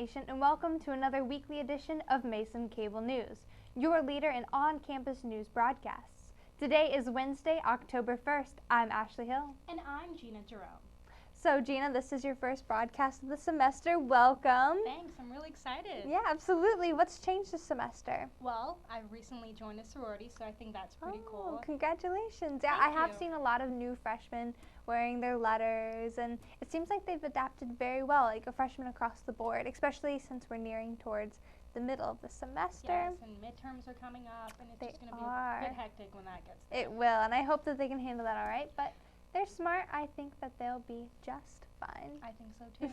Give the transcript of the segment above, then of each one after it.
Nation, and welcome to another weekly edition of Mason Cable News, your leader in on-campus news broadcasts. Today is Wednesday, October 1st. I'm Ashley Hill. And I'm Gina Jerome. So Gina, this is your first broadcast of the semester. Welcome. Thanks, I'm really excited. Yeah, absolutely. What's changed this semester? Well, I've recently joined a sorority, so I think that's pretty cool. Congratulations. Yeah, Thank I have you. seen a lot of new freshmen wearing their letters, and it seems like they've adapted very well, like a freshman across the board, especially since we're nearing towards the middle of the semester. Yes, and midterms are coming up, and it's just going to be a bit hectic when that gets there. It will, and I hope that they can handle that all right, but they're smart. I think that they'll be just fine. I think so too.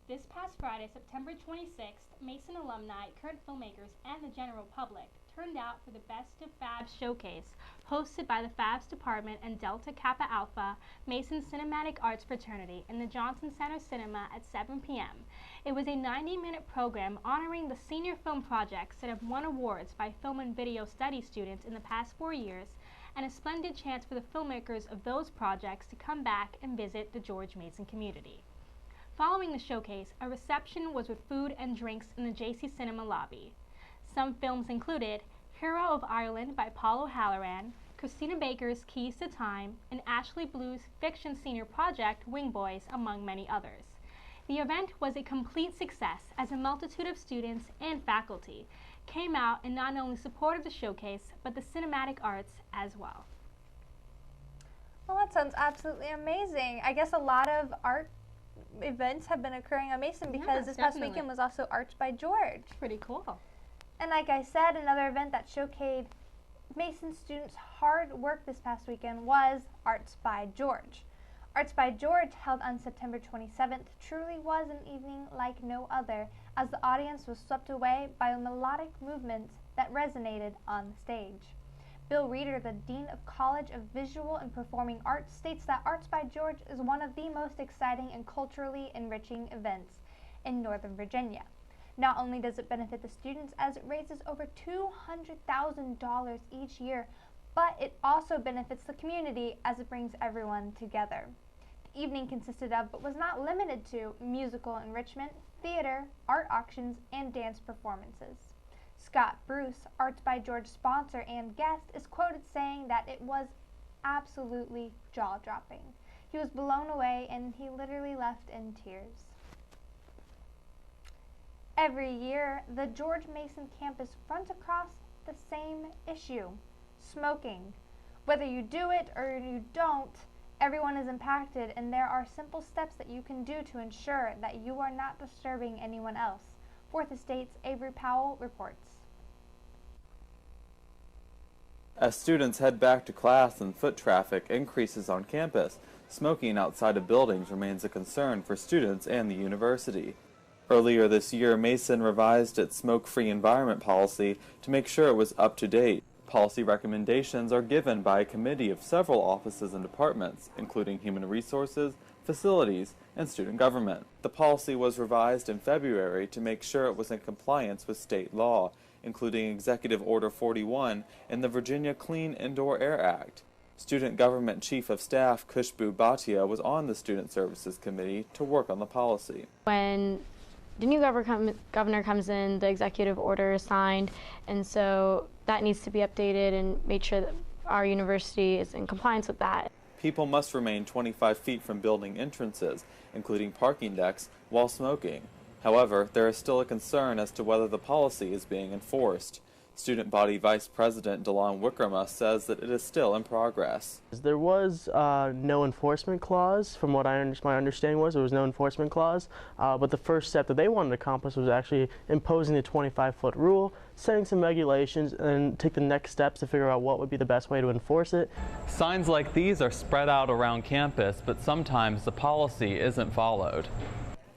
This past Friday, September 26th, Mason alumni, current filmmakers, and the general public turned out for the Best of Fabs Showcase, hosted by the Fabs Department and Delta Kappa Alpha Mason Cinematic Arts Fraternity in the Johnson Center Cinema at 7 p.m. It was a 90-minute program honoring the senior film projects that have won awards by film and video studies students in the past 4 years, and a splendid chance for the filmmakers of those projects to come back and visit the George Mason community. Following the showcase, a reception was with food and drinks in the JC Cinema lobby. Some films included Hero of Ireland by Paul O'Halloran, Christina Baker's Keys to Time, and Ashley Blue's fiction senior project Wing Boys, among many others. The event was a complete success as a multitude of students and faculty came out and not only supported the showcase, but the cinematic arts as well. Well, that sounds absolutely amazing. I guess a lot of art events have been occurring on Mason because this past weekend was also Arts by George. Pretty cool. And like I said, another event that showcased Mason students' hard work this past weekend was Arts by George. Arts by George, held on September 27th, truly was an evening like no other, as the audience was swept away by a melodic movement that resonated on the stage. Bill Reeder, the Dean of College of Visual and Performing Arts, states that Arts by George is one of the most exciting and culturally enriching events in Northern Virginia. Not only does it benefit the students as it raises over $200,000 each year, but it also benefits the community as it brings everyone together. The evening consisted of, but was not limited to, musical enrichment, theater, art auctions, and dance performances. Scott Bruce, Arts by George sponsor and guest, is quoted saying that it was absolutely jaw-dropping. He was blown away and he literally left in tears. Every year, the George Mason campus runs across the same issue: smoking. Whether you do it or you don't, everyone is impacted, and there are simple steps that you can do to ensure that you are not disturbing anyone else. Fourth Estate's Avery Powell reports. As students head back to class and foot traffic increases on campus, smoking outside of buildings remains a concern for students and the university. Earlier this year, Mason revised its smoke-free environment policy to make sure it was up to date. Policy recommendations are given by a committee of several offices and departments, including Human Resources, Facilities, and Student Government. The policy was revised in February to make sure it was in compliance with state law, including Executive Order 41 and the Virginia Clean Indoor Air Act. Student Government Chief of Staff Khushbu Bhatia was on the Student Services Committee to work on the policy. When the new governor comes in, the executive order is signed, and so that needs to be updated and made sure that our university is in compliance with that. People must remain 25 feet from building entrances, including parking decks, while smoking. However, there is still a concern as to whether the policy is being enforced. Student Body Vice President Delon Wickrama says that it is still in progress. There was no enforcement clause. From what my understanding was, there was no enforcement clause. But the first step that they wanted to accomplish was actually imposing the 25-foot rule, setting some regulations, and take the next steps to figure out what would be the best way to enforce it. Signs like these are spread out around campus, but sometimes the policy isn't followed.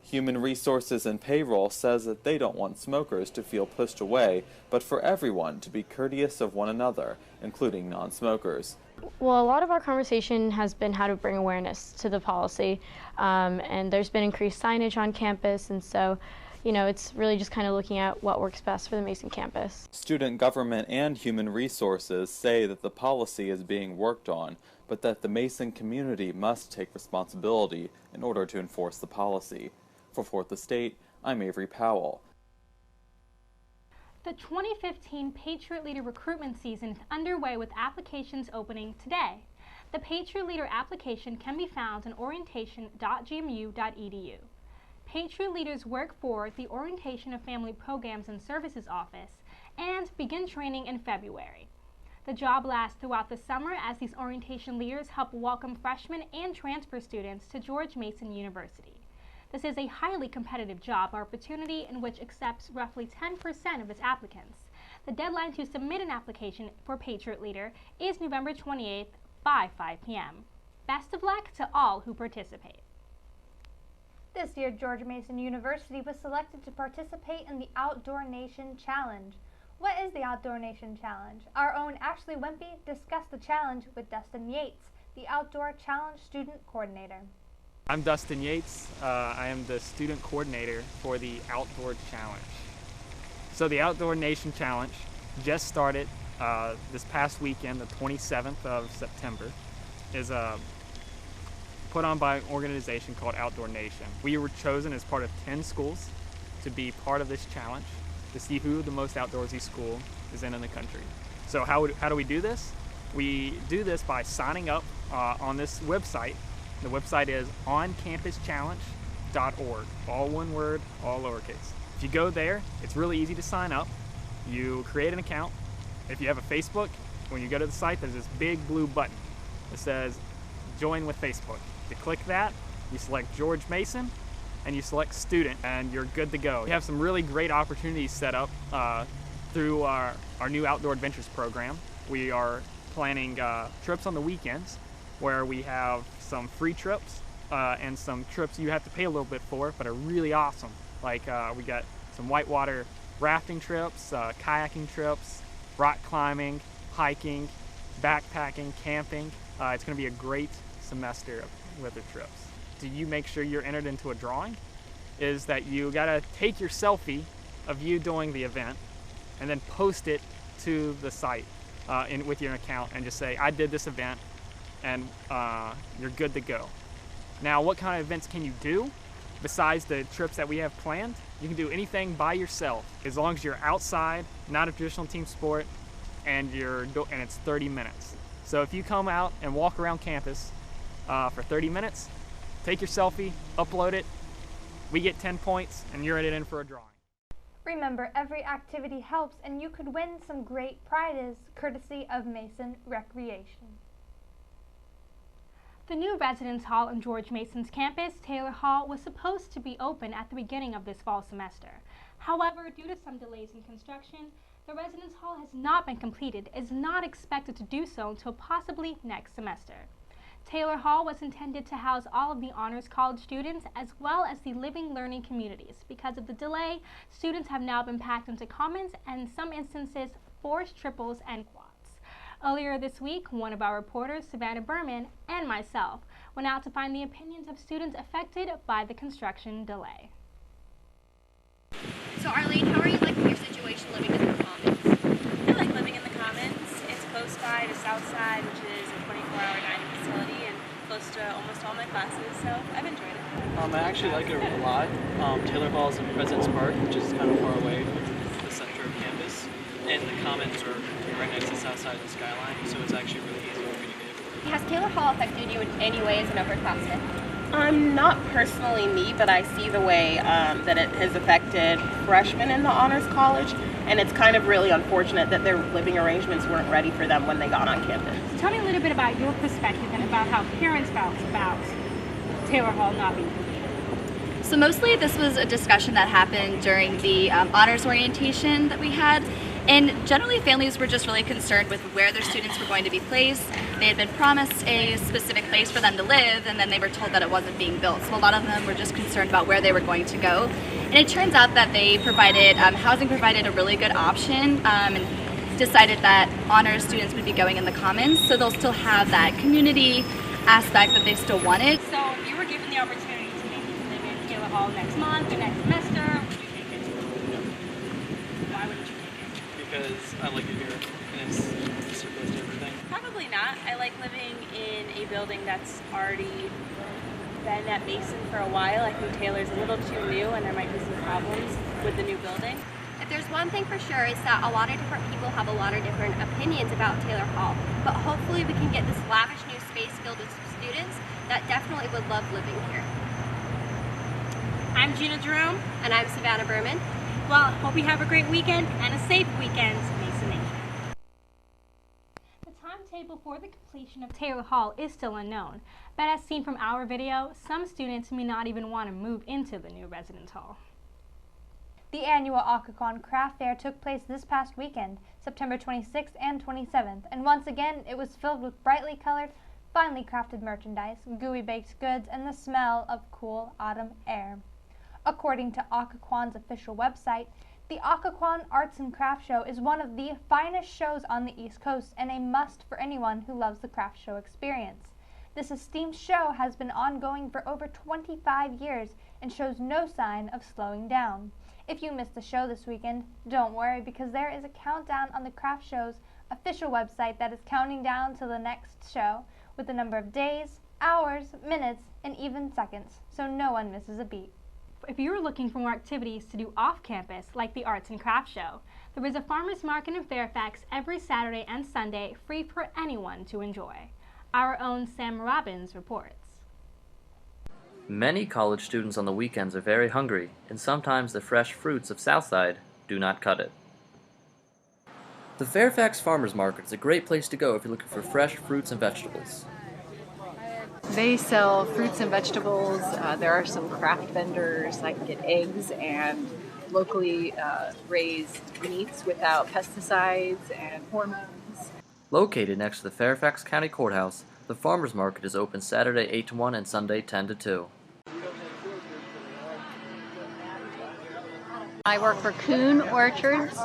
Human Resources and Payroll says that they don't want smokers to feel pushed away, but for everyone to be courteous of one another, including non-smokers. Well, a lot of our conversation has been how to bring awareness to the policy, and there's been increased signage on campus, and so, it's really just kind of looking at what works best for the Mason campus. Student Government and Human Resources say that the policy is being worked on, but that the Mason community must take responsibility in order to enforce the policy. For 4th Estate, I'm Avery Powell. The 2015 Patriot Leader recruitment season is underway with applications opening today. The Patriot Leader application can be found on orientation.gmu.edu. Patriot Leaders work for the Orientation of Family Programs and Services Office and begin training in February. The job lasts throughout the summer as these orientation leaders help welcome freshmen and transfer students to George Mason University. This is a highly competitive job opportunity in which accepts roughly 10% of its applicants. The deadline to submit an application for Patriot Leader is November 28th by 5 p.m. Best of luck to all who participate. This year, George Mason University was selected to participate in the Outdoor Nation Challenge. What is the Outdoor Nation Challenge? Our own Ashley Wimpy discussed the challenge with Dustin Yates, the Outdoor Challenge Student Coordinator. I'm Dustin Yates. I am the student coordinator for the Outdoor Challenge. So the Outdoor Nation Challenge just started this past weekend, the 27th of September. Is put on by an organization called Outdoor Nation. We were chosen as part of 10 schools to be part of this challenge to see who the most outdoorsy school is in the country. So how do we do this? We do this by signing up on this website. The website is oncampuschallenge.org. All one word, all lowercase. If you go there, it's really easy to sign up. You create an account. If you have a Facebook, when you go to the site, there's this big blue button that says Join with Facebook. You click that, you select George Mason, and you select Student, and you're good to go. We have some really great opportunities set up through our new Outdoor Adventures program. We are planning trips on the weekends where we have some free trips and some trips you have to pay a little bit for, but are really awesome. Like we got some whitewater rafting trips, kayaking trips, rock climbing, hiking, backpacking, camping. It's going to be a great semester of weather trips. Do you make sure you're entered into a drawing? Is that you got to take your selfie of you doing the event and then post it to the site with your account and just say, I did this event, and you're good to go. Now, what kind of events can you do besides the trips that we have planned? You can do anything by yourself as long as you're outside, not a traditional team sport, and it's 30 minutes. So if you come out and walk around campus for 30 minutes, take your selfie, upload it, we get 10 points, and you're in for a drawing. Remember, every activity helps, and you could win some great prizes courtesy of Mason Recreation. The new residence hall on George Mason's campus, Taylor Hall, was supposed to be open at the beginning of this fall semester. However, due to some delays in construction, the residence hall has not been completed and is not expected to do so until possibly next semester. Taylor Hall was intended to house all of the Honors College students as well as the living learning communities. Because of the delay, students have now been packed into commons and in some instances forced triples and quads. Earlier this week, one of our reporters, Savannah Berman, and myself went out to find the opinions of students affected by the construction delay. So Arlene, how are you liking your situation living in the Commons? I like living in the Commons. It's close by to Southside, which is a 24-hour dining facility, and close to almost all my classes, so I've enjoyed it. I actually like it a lot. Taylor Hall is in President's Park, which is kind of far away from the center of campus, and the Commons are right next to Southside and Skyline, so it's actually really easy for me to get. Has Taylor Hall affected you in any way as an upperclassman? Not personally me, but I see the way that it has affected freshmen in the Honors College, and it's kind of really unfortunate that their living arrangements weren't ready for them when they got on campus. Tell me a little bit about your perspective and about how parents felt about Taylor Hall not being completed. So mostly this was a discussion that happened during the honors orientation that we had. And generally families were just really concerned with where their students were going to be placed. They had been promised a specific place for them to live, and then they were told that it wasn't being built. So a lot of them were just concerned about where they were going to go. And it turns out that they provided, housing provided a really good option, and decided that honors students would be going in the Commons, so they'll still have that community aspect that they still wanted. So if you were given the opportunity to maybe live in Taylor Hall next month or next semester, would you take it? Why wouldn't you take it? Because I like it here, and it's super close to everything. Probably not. I like living in a building that's already been at Mason for a while. I think Taylor's a little too new and there might be some problems with the new building. If there's one thing for sure, it's that a lot of different people have a lot of different opinions about Taylor Hall, but hopefully we can get this lavish new space filled with students that definitely would love living here. I'm Gina Jerome. And I'm Savannah Berman. Well, hope you have a great weekend and a safe weekend, Mason Nation. The timetable for the completion of Taylor Hall is still unknown, but as seen from our video, some students may not even want to move into the new residence hall. The annual Occoquan Craft Fair took place this past weekend, September 26th and 27th, and once again it was filled with brightly colored, finely crafted merchandise, gooey baked goods, and the smell of cool autumn air. According to Occoquan's official website, the Occoquan Arts and Craft Show is one of the finest shows on the East Coast and a must for anyone who loves the craft show experience. This esteemed show has been ongoing for over 25 years and shows no sign of slowing down. If you missed the show this weekend, don't worry, because there is a countdown on the craft show's official website that is counting down to the next show with the number of days, hours, minutes, and even seconds, so no one misses a beat. If you're looking for more activities to do off campus, like the Arts and Crafts Show, there is a farmers market in Fairfax every Saturday and Sunday, free for anyone to enjoy. Our own Sam Robbins reports. Many college students on the weekends are very hungry, and sometimes the fresh fruits of Southside do not cut it. The Fairfax Farmers Market is a great place to go if you're looking for fresh fruits and vegetables. They sell fruits and vegetables. There are some craft vendors. I can get eggs and locally raised meats without pesticides and hormones. Located next to the Fairfax County Courthouse, the Farmers Market is open Saturday 8 to 1 and Sunday 10 to 2. I work for Kuhn Orchards.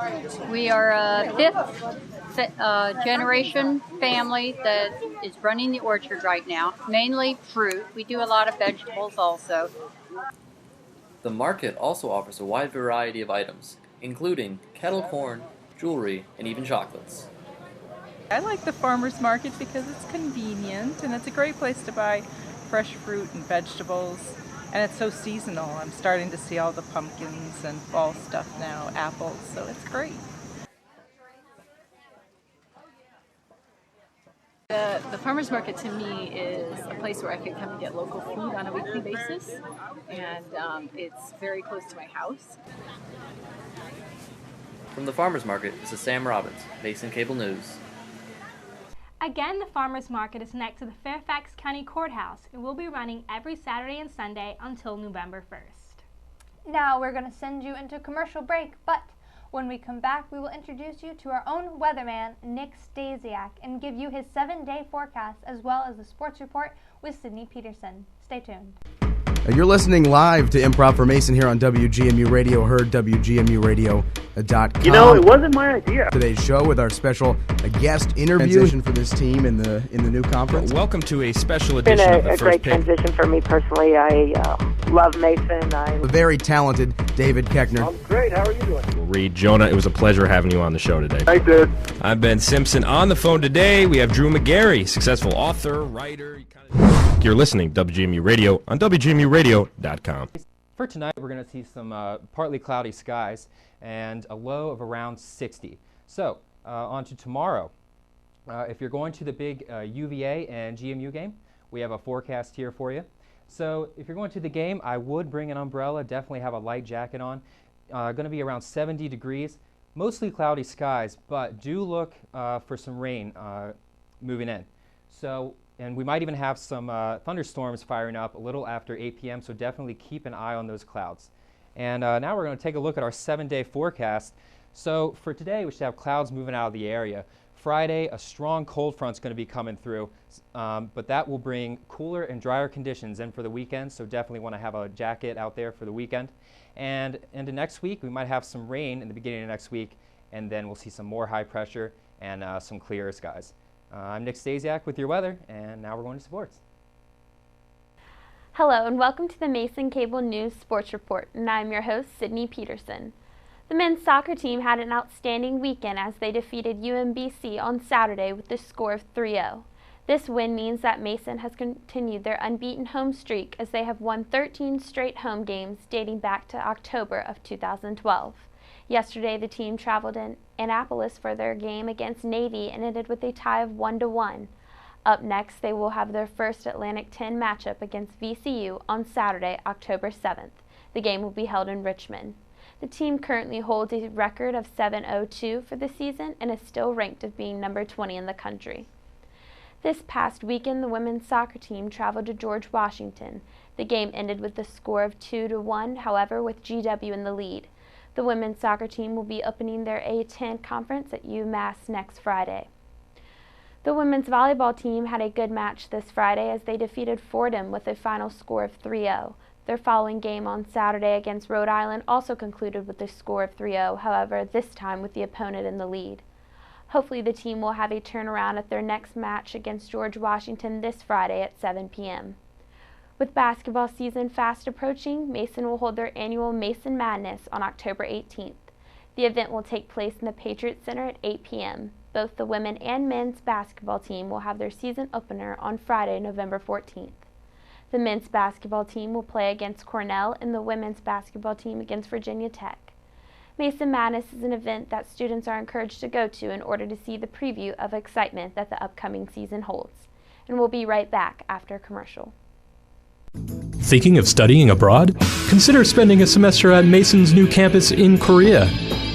We are a fifth generation family that is running the orchard right now, mainly fruit. We do a lot of vegetables also. The market also offers a wide variety of items, including kettle corn, jewelry, and even chocolates. I like the farmers market because it's convenient and it's a great place to buy fresh fruit and vegetables. And it's so seasonal. I'm starting to see all the pumpkins and fall stuff now, apples, so it's great. The farmers market to me is a place where I can come and get local food on a weekly basis, and it's very close to my house. From the Farmers Market, this is Sam Robbins, Mason Cable News. Again, the Farmers Market is next to the Fairfax County Courthouse. It will be running every Saturday and Sunday until November 1st. Now we're going to send you into a commercial break, but when we come back, we will introduce you to our own weatherman, Nick Stasiak, and give you his 7-day forecast as well as the sports report with Sydney Peterson. Stay tuned. You're listening live to Improv for Mason here on WGMU Radio, heard WGMUradio.com. You know, it wasn't my idea. Today's show with our special guest interview for this team in the new conference. Welcome to a special edition of the It's First been a great transition for me personally. I love Mason. The very talented David Keckner. I'm great. How are you doing? Reed, Jonah, it was a pleasure having you on the show today. Thanks, dude. I'm Ben Simpson. On the phone today, we have Drew McGarry, successful author, writer. You're listening to WGMU Radio on WGMUradio.com. For tonight, we're going to see some partly cloudy skies and a low of around 60. So, on to tomorrow. If you're going to the big UVA and GMU game, we have a forecast here for you. So, if you're going to the game, I would bring an umbrella, definitely have a light jacket on. Going to be around 70 degrees, mostly cloudy skies, but do look for some rain moving in. So, and we might even have some thunderstorms firing up a little after 8 p.m., so definitely keep an eye on those clouds. And now we're going to take a look at our 7-day forecast. So for today, we should have clouds moving out of the area. Friday, a strong cold front's going to be coming through, but that will bring cooler and drier conditions in for the weekend, so definitely want to have a jacket out there for the weekend. And into next week, we might have some rain in the beginning of next week, and then we'll see some more high pressure and some clearer skies. I'm Nick Stasiak with your weather, and now we're going to sports. Hello, and welcome to the Mason Cable News Sports Report, and I'm your host, Sydney Peterson. The men's soccer team had an outstanding weekend as they defeated UMBC on Saturday with the score of 3-0. This win means that Mason has continued their unbeaten home streak as they have won 13 straight home games dating back to October of 2012. Yesterday, the team traveled in Annapolis for their game against Navy and ended with a tie of 1-1. Up next, they will have their first Atlantic 10 matchup against VCU on Saturday, October 7th. The game will be held in Richmond. The team currently holds a record of 7-0-2 for the season and is still ranked as being number 20 in the country. This past weekend, the women's soccer team traveled to George Washington. The game ended with a score of 2-1, however, with GW in the lead. The women's soccer team will be opening their A10 conference at UMass next Friday. The women's volleyball team had a good match this Friday as they defeated Fordham with a final score of 3-0. Their following game on Saturday against Rhode Island also concluded with a score of 3-0, however, this time with the opponent in the lead. Hopefully the team will have a turnaround at their next match against George Washington this Friday at 7 p.m. With basketball season fast approaching, Mason will hold their annual Mason Madness on October 18th. The event will take place in the Patriot Center at 8 p.m. Both the women and men's basketball team will have their season opener on Friday, November 14th. The men's basketball team will play against Cornell and the women's basketball team against Virginia Tech. Mason Madness is an event that students are encouraged to go to in order to see the preview of excitement that the upcoming season holds. And we'll be right back after a commercial. Thinking of studying abroad? Consider spending a semester at Mason's new campus in Korea.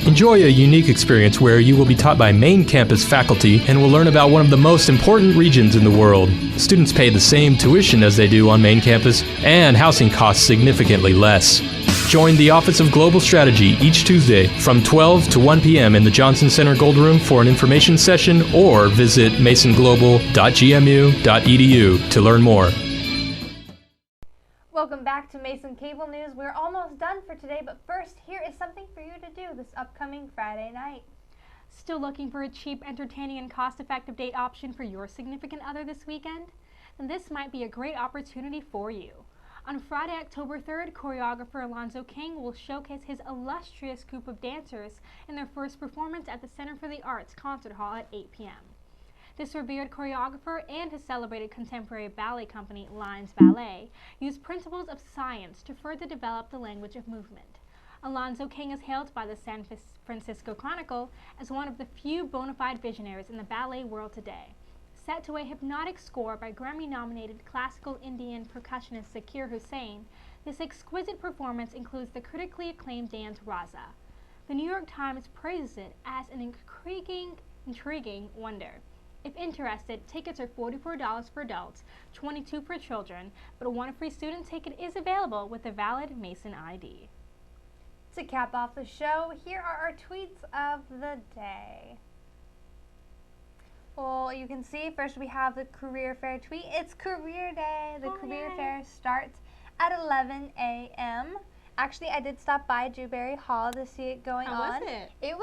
Enjoy a unique experience where you will be taught by main campus faculty and will learn about one of the most important regions in the world. Students pay the same tuition as they do on main campus, and housing costs significantly less. Join the Office of Global Strategy each Tuesday from 12 to 1 p.m. in the Johnson Center Gold Room for an information session, or visit masonglobal.gmu.edu to learn more. Welcome back to Mason Cable News. We're almost done for today, but first, here is something for you to do this upcoming Friday night. Still looking for a cheap, entertaining, and cost-effective date option for your significant other this weekend? Then this might be a great opportunity for you. On Friday, October 3rd, choreographer Alonzo King will showcase his illustrious group of dancers in their first performance at the Center for the Arts Concert Hall at 8 p.m. This revered choreographer and his celebrated contemporary ballet company, Lines Ballet, use principles of science to further develop the language of movement. Alonzo King is hailed by the San Francisco Chronicle as one of the few bona fide visionaries in the ballet world today. Set to a hypnotic score by Grammy-nominated classical Indian percussionist Zakir Hussain, this exquisite performance includes the critically acclaimed dance Raza. The New York Times praises it as an intriguing wonder. If interested, tickets are $44 for adults, $22 for children, but one free student ticket is available with a valid Mason ID. To cap off the show, here are our tweets of the day. Well, you can see first we have the career fair tweet. It's career day. The career fair starts at 11 a.m. Actually, I did stop by Dewberry Hall to see it going on. How was it? It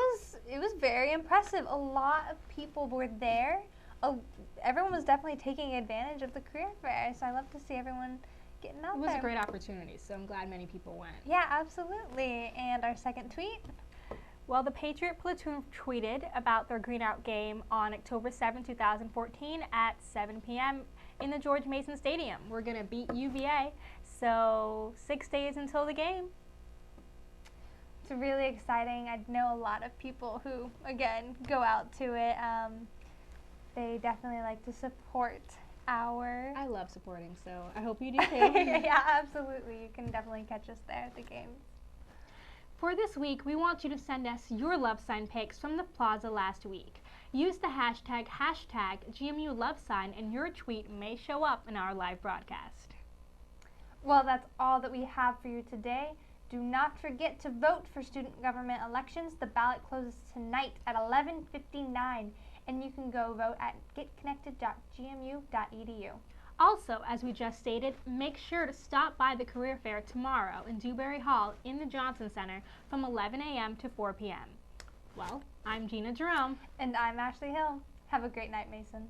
was very impressive. A lot of people were there. Everyone was definitely taking advantage of the career fair, so I love to see everyone getting out there. It was a great opportunity, so I'm glad many people went. Yeah, absolutely. And our second tweet? Well, the Patriot Platoon tweeted about their green out game on October 7, 2014 at 7 p.m. in the George Mason Stadium. We're going to beat UVA, so 6 days until the game. It's really exciting. I know a lot of people who, again, go out to it. They definitely like to support our... I love supporting, so I hope you do too. Yeah, absolutely. You can definitely catch us there at the game. For this week, we want you to send us your love sign pics from the plaza last week. Use the hashtag #GMULoveSign and your tweet may show up in our live broadcast. Well, that's all that we have for you today. Do not forget to vote for student government elections. The ballot closes tonight at 11:59, and you can go vote at getconnected.gmu.edu. Also, as we just stated, make sure to stop by the career fair tomorrow in Dewberry Hall in the Johnson Center from 11 a.m. to 4 p.m. Well, I'm Gina Jerome. And I'm Ashley Hill. Have a great night, Mason.